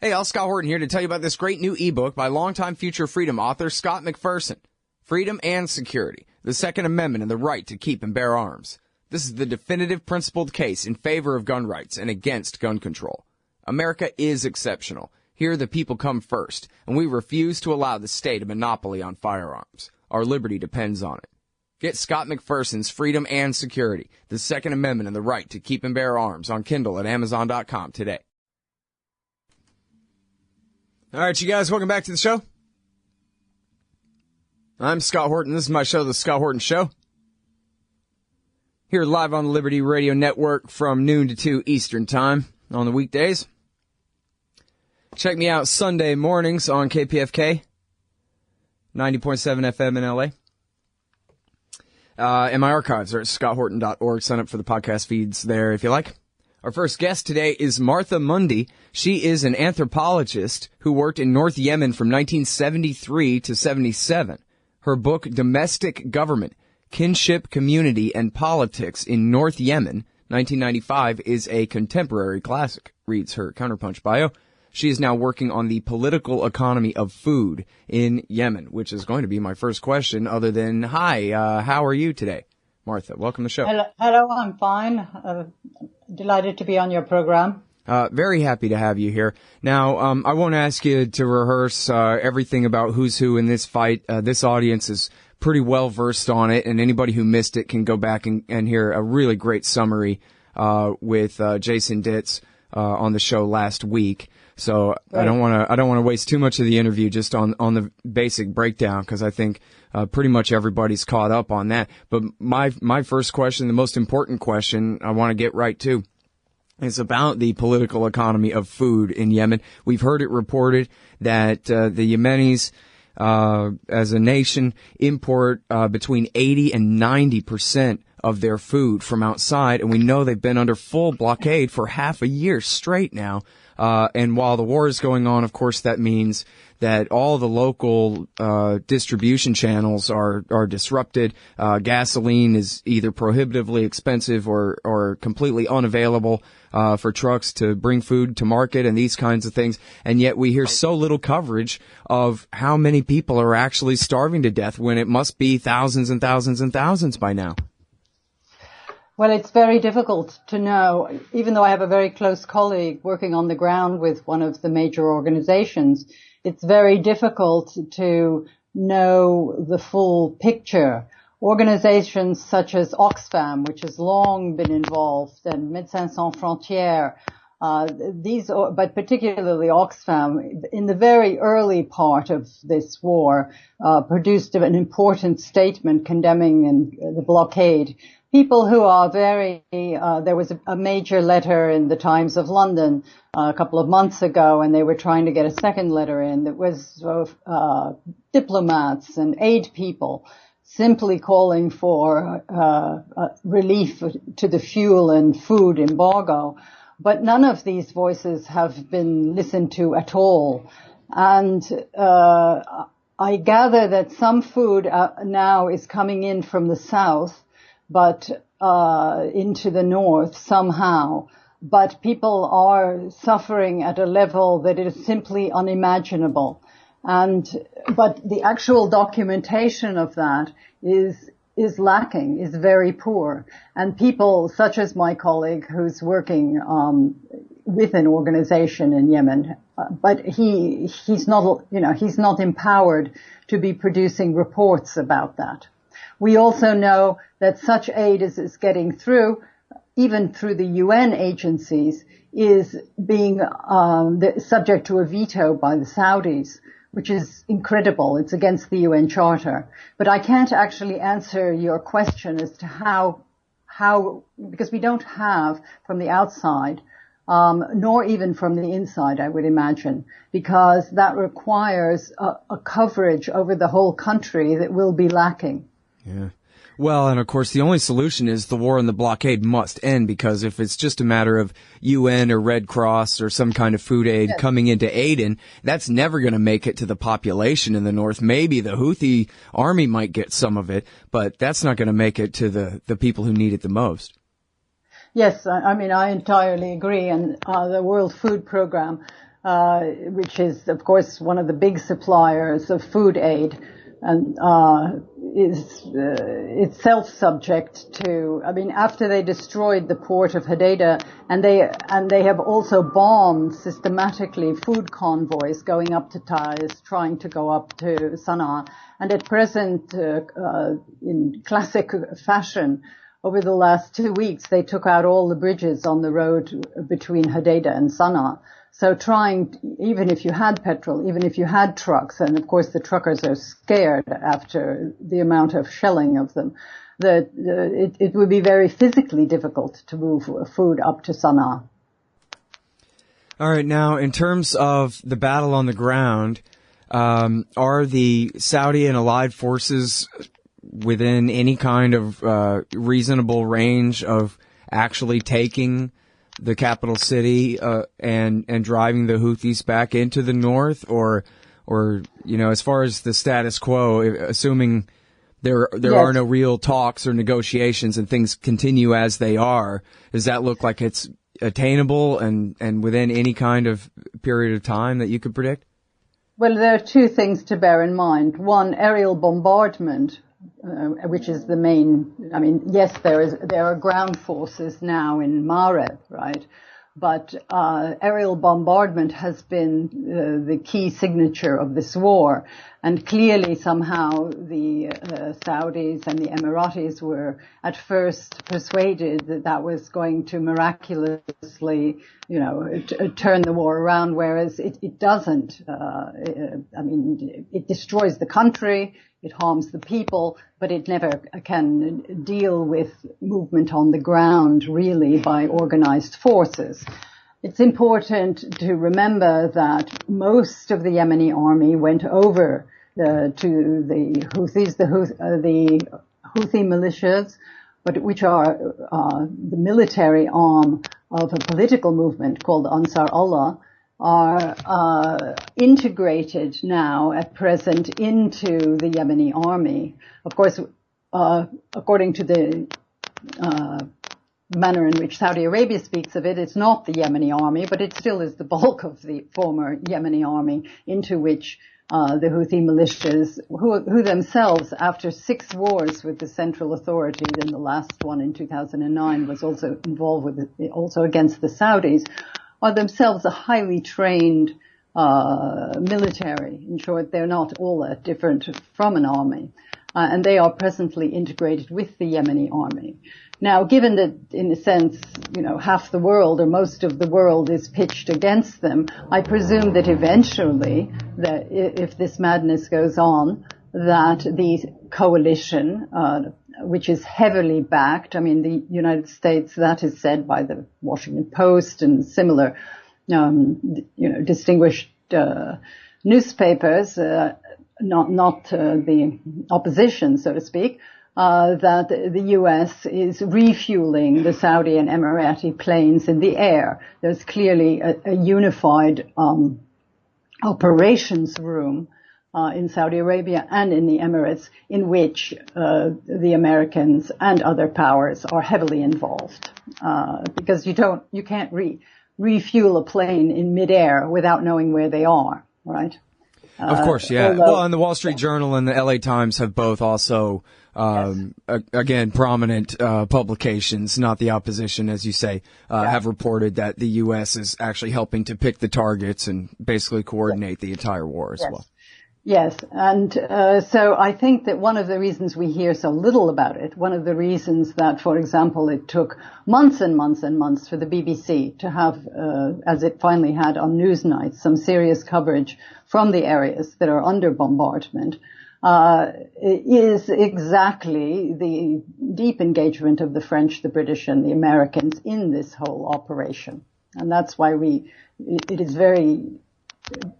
Hey, all, Scott Horton here to tell you about this great new ebook by longtime future freedom author Scott McPherson, Freedom and Security, the Second Amendment and the Right to Keep and Bear Arms. This is the definitive principled case in favor of gun rights and against gun control. America is exceptional. Here the people come first, and we refuse to allow the state a monopoly on firearms. Our liberty depends on it. Get Scott McPherson's Freedom and Security, the Second Amendment and the Right to Keep and Bear Arms on Kindle at Amazon.com today. All right, you guys, welcome back to the show. I'm Scott Horton. This is my show, The Scott Horton Show. Here live on the Liberty Radio Network from noon to 2 Eastern Time on the weekdays. Check me out Sunday mornings on KPFK, 90.7 FM in LA. And my archives are at scotthorton.org. Sign up for the podcast feeds there if you like. Our first guest today is Martha Mundy. She is an anthropologist who worked in North Yemen from 1973 to 77. Her book, Domestic Government, Kinship, Community, and Politics in North Yemen, 1995, is a contemporary classic, reads her Counterpunch bio. She is now working on the political economy of food in Yemen, which is going to be my first question other than, hi, how are you today? Martha, welcome to the show. Hello, I'm fine. Delighted to be on your program. Very happy to have you here. Now, I won't ask you to rehearse everything about who's who in this fight. This audience is pretty well versed on it, and anybody who missed it can go back and hear a really great summary with Jason Ditz on the show last week. So right. I don't want to waste too much of the interview just on the basic breakdown, because I think pretty much everybody's caught up on that. But my first question, the most important question I want to get right to, is about the political economy of food in Yemen. We've heard it reported that the Yemenis, as a nation, import between 80 and 90% of their food from outside, and we know they've been under full blockade for half a year straight now. And while the war is going on, of course, that means that all the local distribution channels are disrupted. Gasoline is either prohibitively expensive or completely unavailable for trucks to bring food to market and these kinds of things. And yet we hear so little coverage of how many people are actually starving to death when it must be thousands and thousands and thousands by now. Well, it's very difficult to know, even though I have a very close colleague working on the ground with one of the major organizations. It's very difficult to know the full picture. Organizations such as Oxfam, which has long been involved, and Médecins Sans Frontières, but particularly Oxfam, in the very early part of this war, produced an important statement condemning the blockade. People who are there was a major letter in the Times of London a couple of months ago, and they were trying to get a second letter in that was diplomats and aid people simply calling for relief to the fuel and food embargo. But none of these voices have been listened to at all. And I gather that some food now is coming in from the south, but into the north somehow. But people are suffering at a level that is simply unimaginable. But the actual documentation of that is lacking, is very poor. And people such as my colleague who's working with an organization in Yemen, but he's not empowered to be producing reports about that. We also know that such aid as is getting through, even through the UN agencies, is being subject to a veto by the Saudis, which is incredible. It's against the UN Charter. But I can't actually answer your question as to how, because we don't have from the outside, nor even from the inside, I would imagine, because that requires a coverage over the whole country that will be lacking. Yeah. Well, and of course, the only solution is the war and the blockade must end, because if it's just a matter of UN or Red Cross or some kind of food aid coming into Aden, that's never going to make it to the population in the north. Maybe the Houthi army might get some of it, but that's not going to make it to the people who need it the most. Yes, I mean, I entirely agree. And the World Food Programme which is, of course, one of the big suppliers of food aid, and is itself subject to. I mean, after they destroyed the port of Hodeidah, and they have also bombed systematically food convoys going up to Taiz, trying to go up to Sana'a, and at present, in classic fashion, over the last 2 weeks, they took out all the bridges on the road between Hodeidah and Sana'a. So even if you had petrol, even if you had trucks, and of course the truckers are scared after the amount of shelling of them, that it would be very physically difficult to move food up to Sana'a. All right. Now, in terms of the battle on the ground, are the Saudi and allied forces within any kind of reasonable range of actually taking the capital city and driving the Houthis back into the north, or as far as the status quo, assuming there Yes. are no real talks or negotiations and things continue as they are, does that look like it's attainable and within any kind of period of time that you could predict? Well, there are two things to bear in mind. One, aerial bombardment, which is the main. I mean, yes, there are ground forces now in Mareb, right? But aerial bombardment has been the key signature of this war, and clearly somehow the Saudis and the Emiratis were at first persuaded that that was going to miraculously, turn the war around, whereas it doesn't. I mean, it destroys the country. It harms the people, but it never can deal with movement on the ground really by organized forces. It's important to remember that most of the Yemeni army went over to the Houthis, the Houthi militias, but which are the military arm of a political movement called Ansar Allah, are integrated now at present into the Yemeni army. Of course, according to the manner in which Saudi Arabia speaks of it, it's not the Yemeni army, but it still is the bulk of the former Yemeni army, into which the Houthi militias, who themselves, after 6 wars with the central authorities, and the last one in 2009 was also involved also against the Saudis, are themselves a highly trained military. In short, they're not all that different from an army. And they are presently integrated with the Yemeni army. Now, given that, in a sense, half the world or most of the world is pitched against them, I presume that eventually, that if this madness goes on, that the coalition, which is heavily backed. I mean, the United States, that is said by the Washington Post and similar, distinguished newspapers, not the opposition, so to speak, that the U.S. is refueling the Saudi and Emirati planes in the air. There's clearly a unified operations room in Saudi Arabia and in the Emirates, in which the Americans and other powers are heavily involved, because you can't refuel a plane in midair without knowing where they are, right? Of course, yeah. Well, and the Wall Street Journal and the LA Times have both also, again, prominent publications, not the opposition, as you say, have reported that the U.S. is actually helping to pick the targets and basically coordinate the entire war as well. Yes, and so I think that one of the reasons we hear so little about it, one of the reasons that, for example, it took months and months and months for the BBC to have, as it finally had on Newsnight, some serious coverage from the areas that are under bombardment, is exactly the deep engagement of the French, the British, and the Americans in this whole operation. And that's why it is very,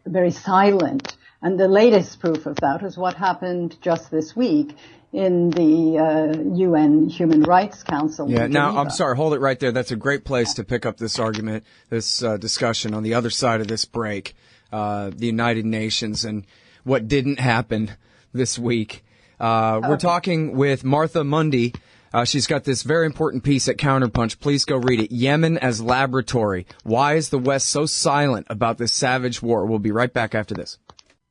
very silent. And the latest proof of that is what happened just this week in the UN Human Rights Council. Yeah, now, I'm sorry, hold it right there. That's a great place to pick up this argument, this discussion on the other side of this break, the United Nations and what didn't happen this week. We're talking with Martha Mundy, She's got this very important piece at Counterpunch. Please go read it. Yemen as Laboratory. Why is the West so silent about this savage war? We'll be right back after this.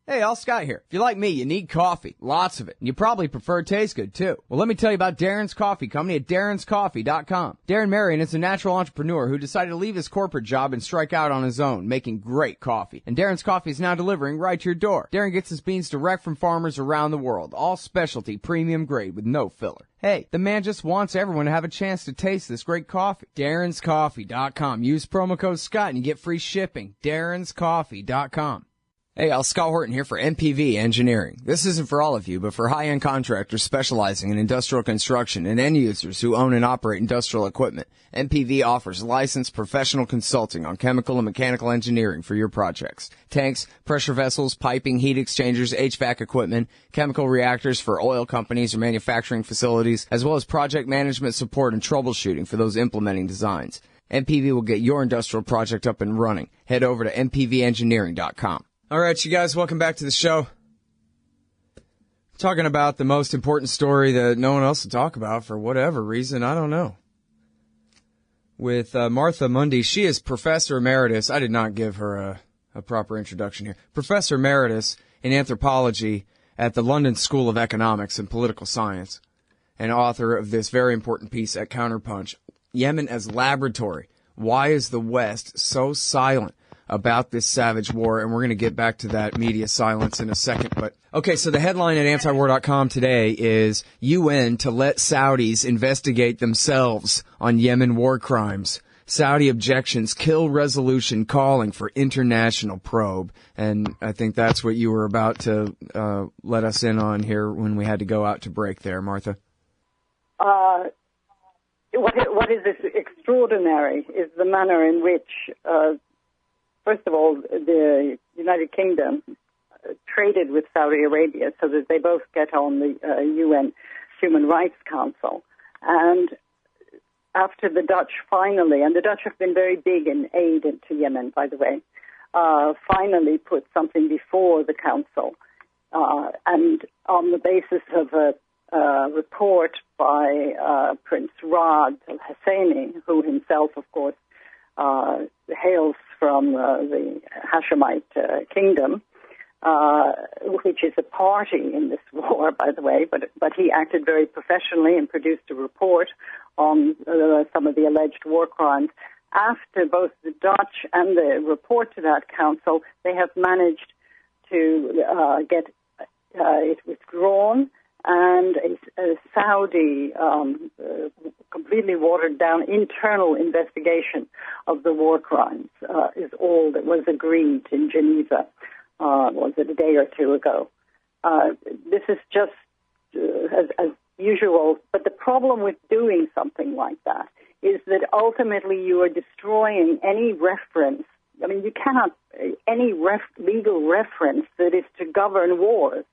Hey, all Scott here. If you're like me, you need coffee. Lots of it. And you probably prefer it tastes good, too. Well, let me tell you about Darren's Coffee Company at darrenscoffee.com. Darren Marion is a natural entrepreneur who decided to leave his corporate job and strike out on his own, making great coffee. And Darren's Coffee is now delivering right to your door. Darren gets his beans direct from farmers around the world. All specialty, premium grade with no filler. Hey, the man just wants everyone to have a chance to taste this great coffee. darrenscoffee.com. Use promo code Scott and you get free shipping. darrenscoffee.com. Hey, Scott Horton here for MPV Engineering. This isn't for all of you, but for high-end contractors specializing in industrial construction and end users who own and operate industrial equipment. MPV offers licensed professional consulting on chemical and mechanical engineering for your projects. Tanks, pressure vessels, piping, heat exchangers, HVAC equipment, chemical reactors for oil companies or manufacturing facilities, as well as project management support and troubleshooting for those implementing designs. MPV will get your industrial project up and running. Head over to mpvengineering.com. All right, you guys, welcome back to the show. Talking about the most important story that no one else will talk about for whatever reason, I don't know. With Martha Mundy, she is Professor Emeritus. I did not give her a proper introduction here. Professor Emeritus in Anthropology at the London School of Economics and Political Science, and author of this very important piece at Counterpunch, Yemen as Laboratory. Why is the West so silent about this savage war? And we're going to get back to that media silence in a second. But okay, so the headline at antiwar.com today is UN to let Saudis investigate themselves on Yemen war crimes. Saudi objections kill resolution calling for international probe. And I think that's what you were about to let us in on here when we had to go out to break there, Martha. What is this extraordinary is the manner in which first of all, the United Kingdom traded with Saudi Arabia so that they both get on the UN Human Rights Council. And after the Dutch finally, and the Dutch have been very big in aid to Yemen, by the way, finally put something before the council. And on the basis of a report by Prince Raad al-Husseini, who himself, of course, hails from the Hashemite kingdom, which is a party in this war, by the way, but he acted very professionally and produced a report on some of the alleged war crimes. After both the Dutch and the report to that council, they have managed to get it withdrawn, and a Saudi completely watered down internal investigation of the war crimes is all that was agreed in Geneva, was it a day or two ago. This is just as usual, but the problem with doing something like that is that ultimately you are destroying any reference. I mean, you cannot, any legal reference that is to govern wars.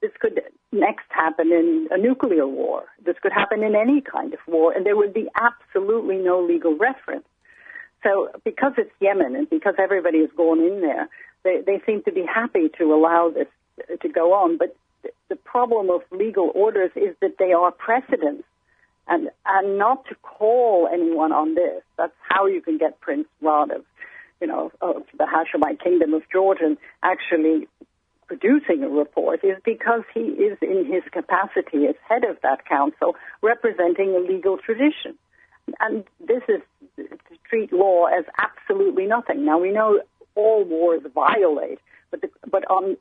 This could next happen in a nuclear war. This could happen in any kind of war, and there would be absolutely no legal reference. So because it's Yemen and because everybody has gone in there, they seem to be happy to allow this to go on. But the problem of legal orders is that they are precedents, and not to call anyone on this. That's how you can get Prince Raad of the Hashemite Kingdom of Jordan actually producing a report, is because he is in his capacity as head of that council representing a legal tradition. And this is to treat law as absolutely nothing. Now, we know all wars violate, but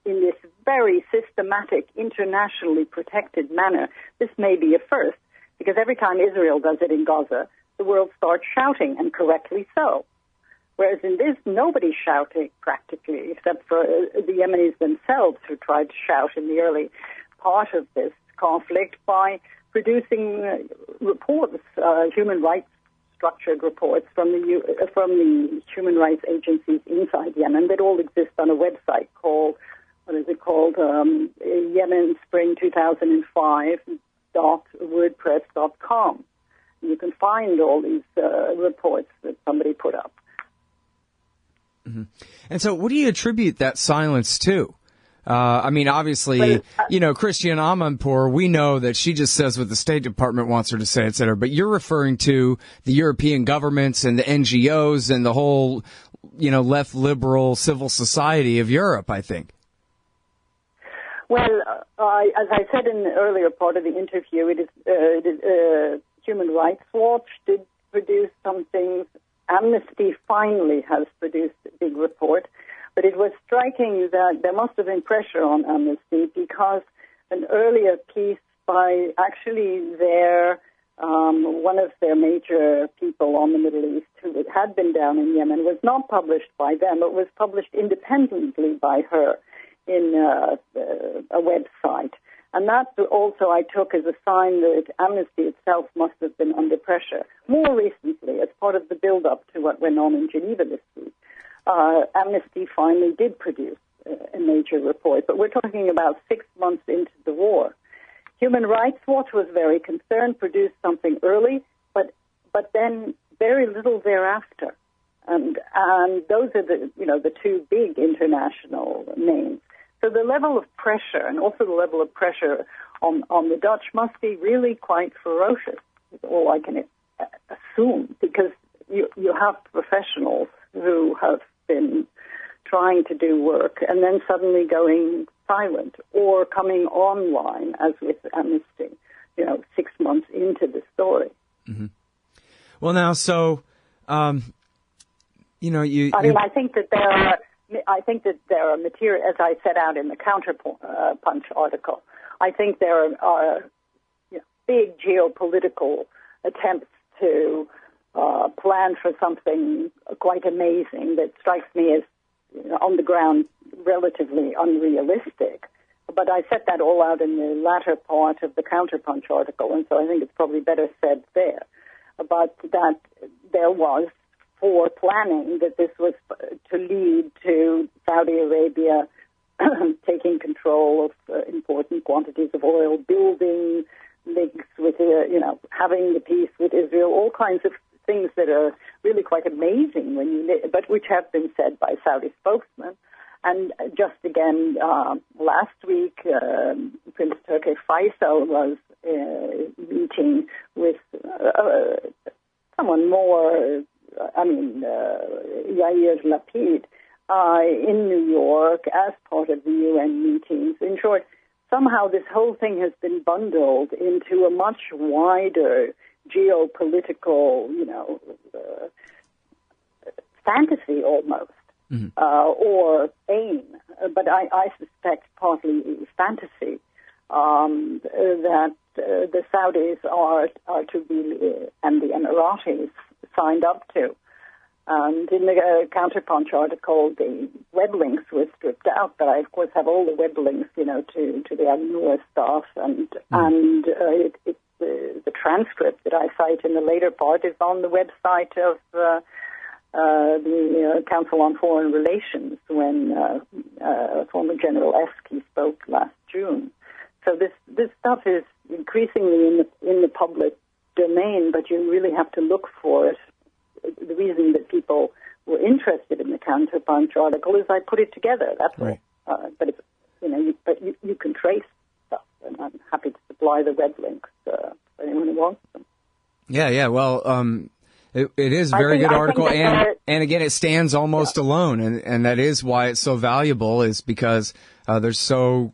in this very systematic, internationally protected manner, this may be a first, because every time Israel does it in Gaza, the world starts shouting, and correctly so. Whereas in this, nobody's shouting practically, except for the Yemenis themselves, who tried to shout in the early part of this conflict by producing reports, human rights structured reports from the human rights agencies inside Yemen that all exist on a website called, Yemen Spring 2005.wordpress.com. You can find all these reports that somebody put up. Mm-hmm. And so what do you attribute that silence to? I mean, obviously, Christiane Amanpour, we know that she just says what the State Department wants her to say, et cetera. But you're referring to the European governments and the NGOs and the whole, left liberal civil society of Europe, I think. Well, as I said in the earlier part of the interview, Human Rights Watch did produce some things. Amnesty finally has produced a big report. But it was striking that there must have been pressure on Amnesty because an earlier piece by actually one of their major people on the Middle East who had been down in Yemen was not published by them. It was published independently by her in a website. And that also I took as a sign that Amnesty itself must have been under pressure. More recently, as part of the build-up to what went on in Geneva this week, Amnesty finally did produce a major report, but we're talking about 6 months into the war. Human Rights Watch was very concerned, produced something early, but then very little thereafter. And those are the two big international names. So the level of pressure and also the level of pressure on the Dutch must be really quite ferocious, is all I can assume, because you have professionals who have been trying to do work and then suddenly going silent or coming online, as with Amnesty, 6 months into the story. Mm-hmm. Well, now, so, I think that there are material, as I set out in the Counterpunch article. I think there are big geopolitical attempts to plan for something quite amazing that strikes me as on the ground relatively unrealistic. But I set that all out in the latter part of the Counterpunch article, and so I think it's probably better said there. But that there was for planning that this was to lead to Saudi Arabia taking control of important quantities of oil, building links with, having the peace with Israel, all kinds of things that are really quite amazing but which have been said by Saudi spokesmen. And just again, last week, Prince Turki Faisal was meeting with someone more, Yair Lapid, in New York as part of the UN meetings. In short, somehow this whole thing has been bundled into a much wider geopolitical, fantasy almost, or aim. But I suspect partly fantasy that the Saudis are to be, and the Emiratis signed up to. And in the Counterpunch article, the web links were stripped out, but I, of course, have all the web links, to the Al-Noor stuff, and the transcript that I cite in the later part is on the website of the Council on Foreign Relations when former General Esky spoke last June. So this stuff is increasingly in the public domain, but you really have to look for it. The reason that people were interested in the Counterpunch article is I put it together. That's right. But it's, you can trace stuff, and I'm happy to supply the web links for anyone who wants them. Yeah. Well, it is a very good article, and again, it stands almost alone, and that is why it's so valuable, is because there's so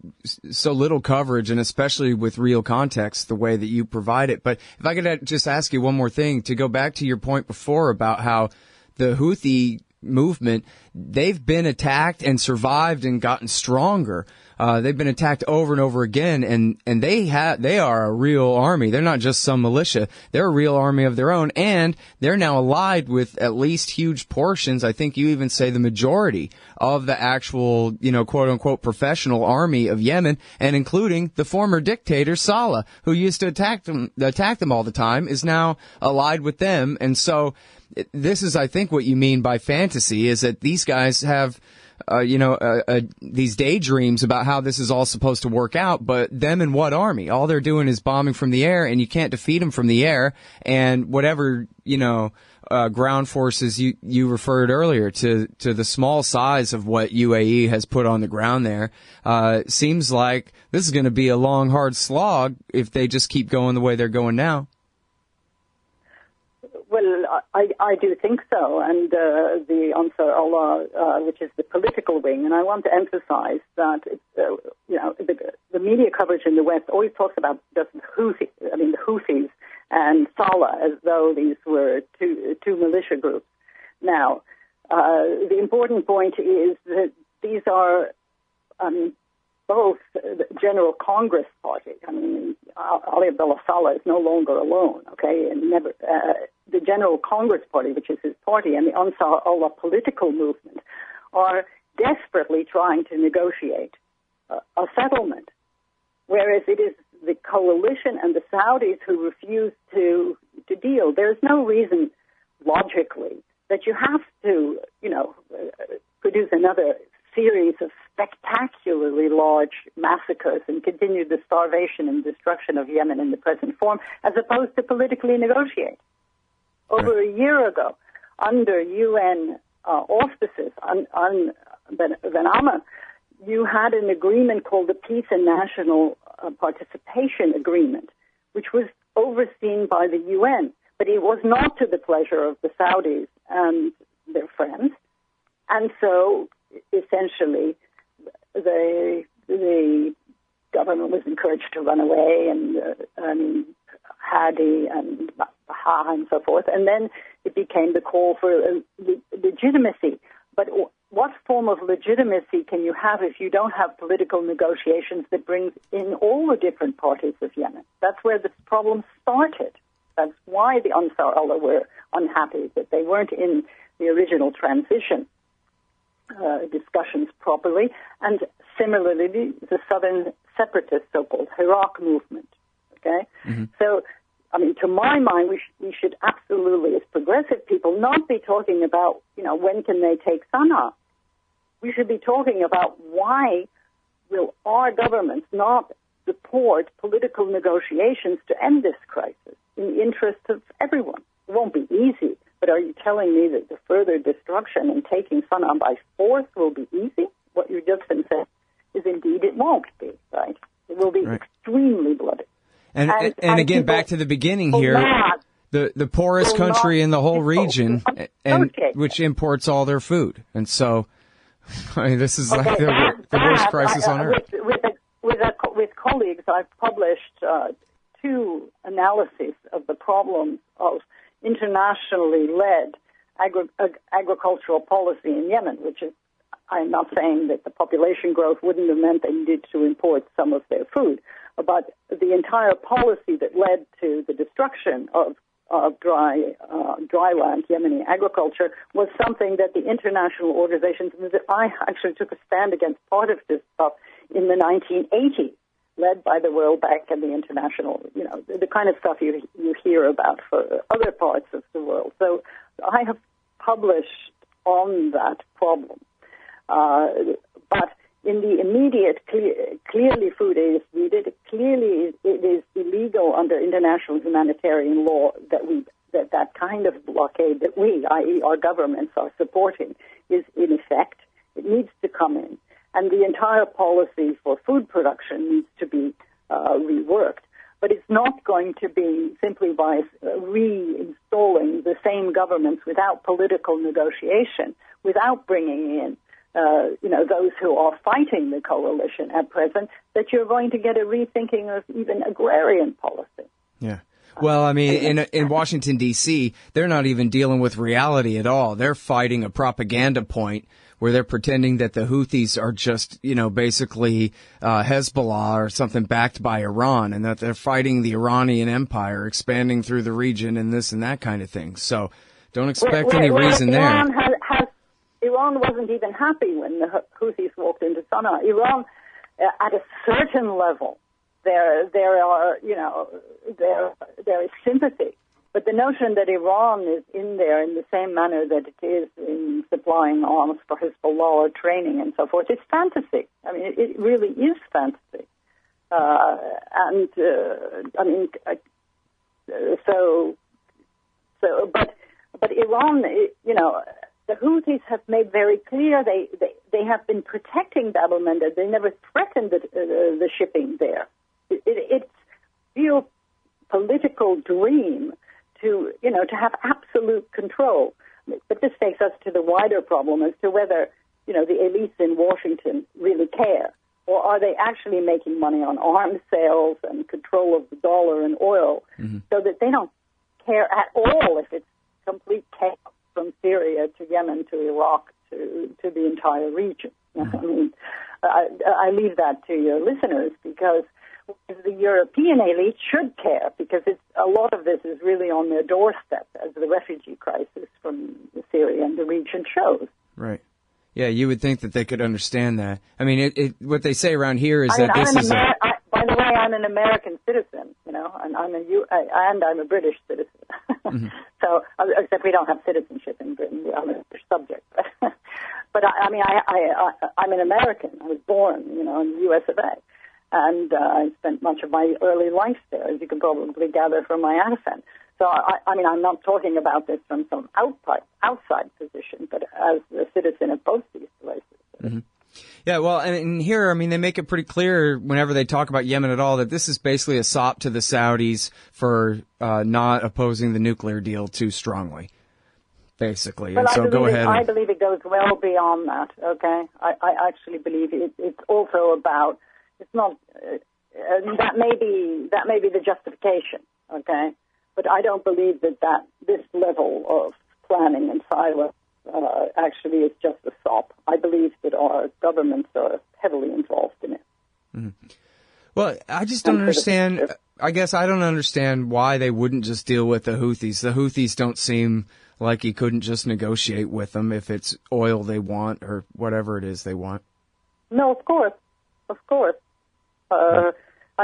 little coverage, and especially with real context, the way that you provide it. But if I could just ask you one more thing, to go back to your point before about how the Houthi movement, they've been attacked and survived and gotten stronger. They've been attacked over and over again, and they are a real army. They're not just some militia. They're a real army of their own, and they're now allied with at least huge portions. I think you even say the majority of the actual, quote unquote professional army of Yemen, and including the former dictator Saleh, who used to attack them all the time, is now allied with them. And so this is, I think, what you mean by fantasy, is that these guys have these daydreams about how this is all supposed to work out, but them and what army? All they're doing is bombing from the air, and you can't defeat them from the air. And whatever, ground forces you referred earlier to the small size of what UAE has put on the ground there, seems like this is going to be a long, hard slog if they just keep going the way they're going now. Well, I do think so, and the Ansar Allah, which is the political wing, and I want to emphasize that the media coverage in the West always talks about just the Houthis and Salah as though these were two militia groups. Now, the important point is that these are both the General Congress Party. Ali Abdullah Saleh is no longer alone, okay? And the General Congress Party, which is his party, and the Ansar Allah political movement are desperately trying to negotiate a settlement, whereas it is the coalition and the Saudis who refuse to deal. There's no reason, logically, that you have to, produce another series of spectacularly large massacres and continue the starvation and destruction of Yemen in the present form, as opposed to politically negotiate. Over a year ago, under UN auspices, on Venama, you had an agreement called the Peace and National Participation Agreement, which was overseen by the UN, but it was not to the pleasure of the Saudis and their friends. And so, essentially, the government was encouraged to run away, and Hadi and Baha and so forth. And then it became the call for legitimacy. But what form of legitimacy can you have if you don't have political negotiations that brings in all the different parties of Yemen? That's where this problem started. That's why the Ansar Allah were unhappy that they weren't in the original transition discussions properly. And similarly, the Southern Separatist, so-called Iraq movement. Okay? Mm-hmm. So, to my mind, we should absolutely, as progressive people, not be talking about, when can they take Sana'a. We should be talking about why will our governments not support political negotiations to end this crisis in the interest of everyone. It won't be easy, but are you telling me that the further destruction and taking Sana'a by force will be easy? What you just said is indeed it won't be, right? It will be extremely bloody. And again, back to the beginning here, the poorest country in the whole region, and which imports all their food. And so, this is like the worst crisis on earth. With colleagues, I've published two analyses of the problems of internationally led agricultural policy in Yemen, which is, I'm not saying that the population growth wouldn't have meant they needed to import some of their food, but the entire policy that led to the destruction of dryland Yemeni agriculture was something that the international organizations, I actually took a stand against part of this stuff in the 1980s, led by the World Bank and the international, the kind of stuff you hear about for other parts of the world. So I have published on that problem. But in the immediate, clearly food aid is needed. Clearly it is illegal under international humanitarian law that kind of blockade that we, i.e. our governments, are supporting is in effect. It needs to come in. And the entire policy for food production needs to be reworked. But it's not going to be simply by reinstalling the same governments without political negotiation, without bringing in those who are fighting the coalition at present, that you're going to get a rethinking of even agrarian policy. Yeah. Well, in Washington, D.C., they're not even dealing with reality at all. They're fighting a propaganda point where they're pretending that the Houthis are just, basically Hezbollah or something backed by Iran, and that they're fighting the Iranian Empire, expanding through the region and this and that kind of thing. So don't expect any reason there. Iran wasn't even happy when the Houthis walked into Sana'a. Iran, at a certain level, there is sympathy, But the notion that Iran is in there in the same manner that it is in supplying arms for Hezbollah or training and so forth, it's fantasy. I mean, it really is fantasy. But Iran, you know, the Houthis have made very clear they have been protecting Bab el-Mandeb. They never threatened the shipping there. It's real political dream to have absolute control. But this takes us to the wider problem as to whether, you know, the elites in Washington really care, or are they actually making money on arms sales and control of the dollar and oil, so that they don't care at all if it's complete chaos from Syria to Yemen to Iraq to the entire region. I mean, I leave that to your listeners, because the European elite should care, because a lot of this is really on their doorstep, as the refugee crisis from Syria and the region shows. Right. Yeah, you would think that they could understand that. I mean, what they say around here is that this is by the way, I'm an American citizen, you know, and I'm a British citizen. So, except we don't have citizenship in Britain. I'm a British subject. But I'm an American. I was born, you know, in the U.S. of A. And I spent much of my early life there, as you can probably gather from my accent. So, I mean, I'm not talking about this from some outside position, but as a citizen of both these places. Yeah, well, and here, I mean, they make it pretty clear whenever they talk about Yemen at all that this is basically a sop to the Saudis for not opposing the nuclear deal too strongly, basically. Well, and so go ahead. I believe it goes well beyond that, okay? I actually believe it's also about, it's not, that may be the justification, okay? But I don't believe that this level of planning and silence actually is just a sop. I believe that our governments are heavily involved in it. Well, I just don't understand. I guess I don't understand why they wouldn't just deal with the Houthis. The Houthis don't seem like you couldn't just negotiate with them if it's oil they want or whatever it is they want. No, of course. I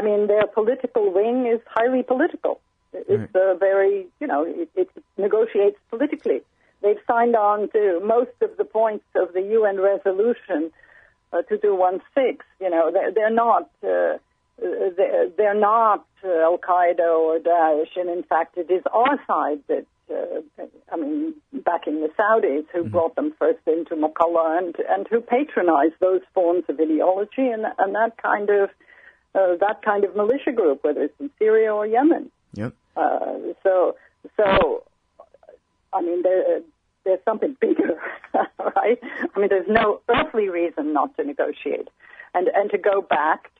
mean, their political wing is highly political. It's very, you know, it negotiates politically. They've signed on to most of the points of the UN resolution 2216. You know, they're not Al Qaeda or Daesh, and in fact, it is our side that backing the Saudis who brought them first into Makalla and who patronized those forms of ideology and that kind of militia group, whether it's in Syria or Yemen. Yep. So I mean, there's something bigger, right? I mean, there's no earthly reason not to negotiate. And to go back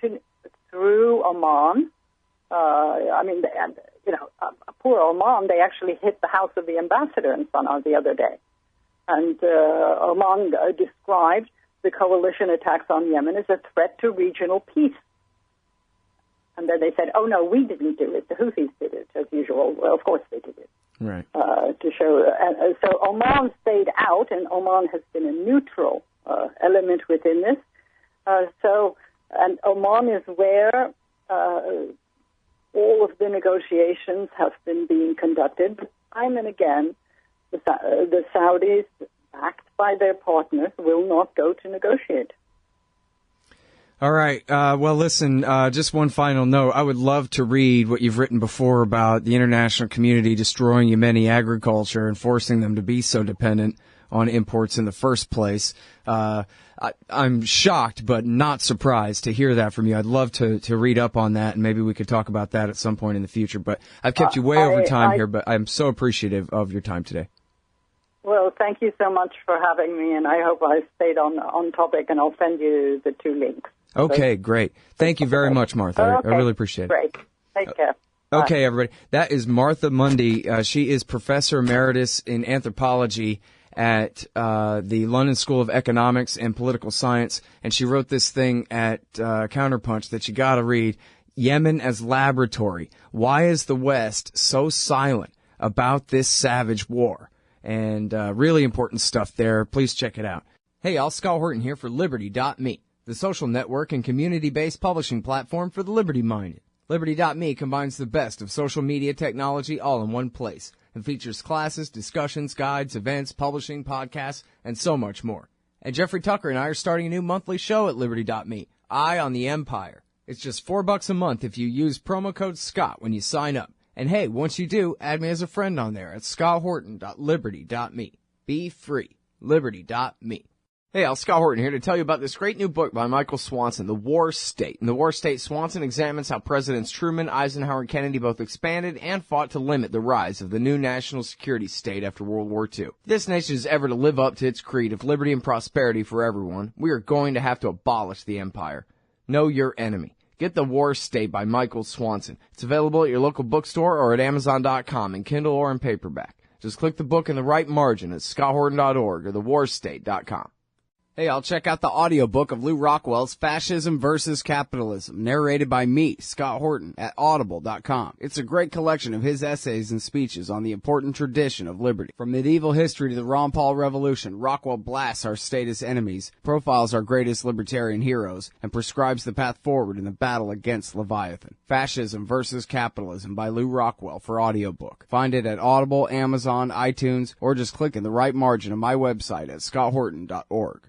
through Oman, poor Oman, they actually hit the house of the ambassador in Sana'a the other day. And Oman described the coalition attacks on Yemen as a threat to regional peace. And then they said, oh, no, we didn't do it. The Houthis did it, as usual. Well, of course they did it. Right. To show. So Oman stayed out, and Oman has been a neutral element within this. And Oman is where all of the negotiations have been being conducted. But time and again, the Saudis, backed by their partners, will not go to negotiate. All right. Well, listen, just one final note. I would love to read what you've written before about the international community destroying Yemeni agriculture and forcing them to be so dependent on imports in the first place. I'm shocked but not surprised to hear that from you. I'd love to read up on that, and maybe we could talk about that at some point in the future. But I've kept you way over time here, but I'm so appreciative of your time today. Well, thank you so much for having me, and I hope I stayed on topic, and I'll send you the 2 links. Okay, great. Thank you very much, Martha. Okay. I really appreciate it. Great. Take care. Okay, Bye. everybody. That is Martha Mundy. She is Professor Emeritus in Anthropology at the London School of Economics and Political Science, and she wrote this thing at Counterpunch that you got to read, Yemen as Laboratory. Why is the West so silent about this savage war? And really important stuff there. Please check it out. Hey, y'all, Scott Horton here for Liberty.me, the social network and community-based publishing platform for the liberty-minded. Liberty.me combines the best of social media technology all in one place and features classes, discussions, guides, events, publishing, podcasts, and so much more. And Jeffrey Tucker and I are starting a new monthly show at Liberty.me, Eye on the Empire. It's just $4 a month if you use promo code SCOTT when you sign up. And hey, once you do, add me as a friend on there at scotthorton.liberty.me. Be free. Liberty.me. Hey, Scott Horton here to tell you about this great new book by Michael Swanson, The War State. In The War State, Swanson examines how Presidents Truman, Eisenhower, and Kennedy both expanded and fought to limit the rise of the new national security state after World War II. If this nation is ever to live up to its creed of liberty and prosperity for everyone, we are going to have to abolish the empire. Know your enemy. Get The War State by Michael Swanson. It's available at your local bookstore or at Amazon.com in Kindle or in paperback. Just click the book in the right margin at scotthorton.org or thewarstate.com. Hey, I'll check out the audiobook of Lew Rockwell's Fascism versus Capitalism, narrated by me, Scott Horton, at audible.com. It's a great collection of his essays and speeches on the important tradition of liberty. From medieval history to the Ron Paul Revolution, Rockwell blasts our statist enemies, profiles our greatest libertarian heroes, and prescribes the path forward in the battle against Leviathan. Fascism versus Capitalism by Lew Rockwell for audiobook. Find it at Audible, Amazon, iTunes, or just click in the right margin of my website at scotthorton.org.